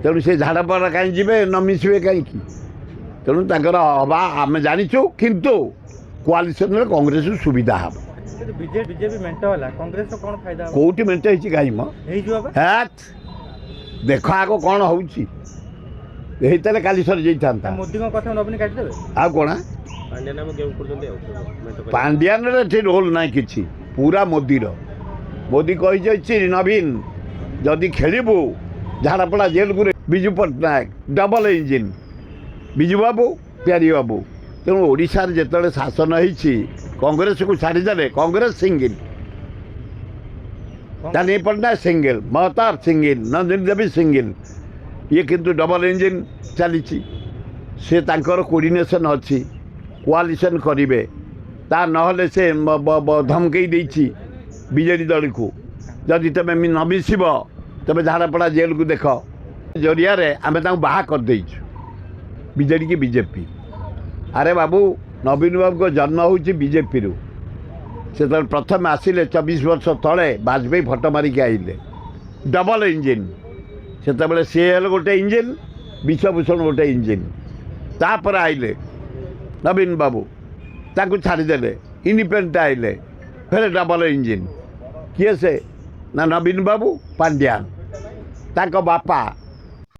ତେଣୁ ସେ ଝାଡ଼ାପଡ଼ା କାହିଁ ଯିବେ ନ ମିଶିବେ କାହିଁକି ତେଣୁ ତାଙ୍କର ହବା ଆମେ ଜାଣିଛୁ କିନ୍ତୁ କୋଆଲିସନରେ କଂଗ୍ରେସ ସୁବିଧା ହେବ ବିଜେପି ମେଣ୍ଟ ହେଲା କଂଗ୍ରେସର କ'ଣ ଫାଇଦା ହେବ କେଉଁଠି ମେଣ୍ଟ ହେଇଛି କାହିଁ ମ ହେଇଯିବ ହ୍ୟାଟ୍ ଦେଖ ଆଗ କ'ଣ ହେଉଛି ହେଇଥିଲେ କାଲି ସରିଯାଇଥାନ୍ତା ମୋଦିଙ୍କ କଥା ନବୀନ କାଟିଦେବେ ଆଉ କ'ଣ ପାଣ୍ଡିଆନରେ ଏଠି ରୋଲ୍ ନାହିଁ କିଛି ପୁରା ମୋଦିର ମୋଦି କହିଯାଇଛି ନବୀନ ଯଦି ଖେଳିବୁ ଝାଡ଼ାପଡ଼ା ଜେଲ୍କୁ ବିଜୁ ପଟ୍ଟନାୟକ ଡବଲ ଇଞ୍ଜିନ୍ ବିଜୁ ବାବୁ ପ୍ୟାରୀ ବାବୁ ତେଣୁ ଓଡ଼ିଶାରେ ଯେତେବେଳେ ଶାସନ ହେଇଛି କଂଗ୍ରେସକୁ ଛାଡ଼ିଦେଲେ କଂଗ୍ରେସ ସିଙ୍ଗିଲ୍ ନବୀନ ପଟ୍ଟନାୟକ ସିଙ୍ଗିଲ୍ ମହତାବ ସିଙ୍ଗିଲ୍ ନନ୍ଦିନୀ ଦେବୀ ସିଙ୍ଗିଲ୍ ଇଏ କିନ୍ତୁ ଡବଲ ଇଞ୍ଜିନ୍ ଚାଲିଛି ସେ ତାଙ୍କର କୋର୍ଡ଼ିନେସନ୍ ଅଛି କୋଆଲିସନ୍ କରିବେ ତା ନହେଲେ ସେ ଧମକେଇ ଦେଇଛି ବିଜେଡ଼ି ଦଳକୁ ଯଦି ତୁମେ ନ ମିଶିବ ତେବେ ଝାଡ଼ାପଡ଼ା ଜେଲ୍କୁ ଦେଖ ଜରିଆରେ ଆମେ ତାଙ୍କୁ ବାହା କରିଦେଇଛୁ ବିଜେଡ଼ି କି ବିଜେପି ଆରେ ବାବୁ ନବୀନ ବାବୁଙ୍କ ଜନ୍ମ ହେଉଛି ବିଜେପିରୁ ସେତେବେଳେ ପ୍ରଥମେ ଆସିଲେ 24 ବର୍ଷ ତଳେ ବାଜପେୟୀ ଫଟୋ ମାରିକି ଆଇଲେ ଡବଲ ଇଞ୍ଜିନ୍ ସେତେବେଳେ ସିଏ ହେଲେ ଗୋଟେ ଇଞ୍ଜିନ୍ ବିଶ୍ୱଭୂଷଣ ଗୋଟେ ଇଞ୍ଜିନ୍ ତାପରେ ଆଇଲେ ନବୀନ ବାବୁ ତାଙ୍କୁ ଛାଡ଼ିଦେଲେ ଇଣ୍ଡିପେଣ୍ଡେଣ୍ଟ ଆଇଲେ ଫେରେ ଡବଲ ଇଞ୍ଜିନ୍ କିଏ ସେ ନା ନବୀନ ବାବୁ ପାଣ୍ଡିଆନ ତାଙ୍କ ବାପା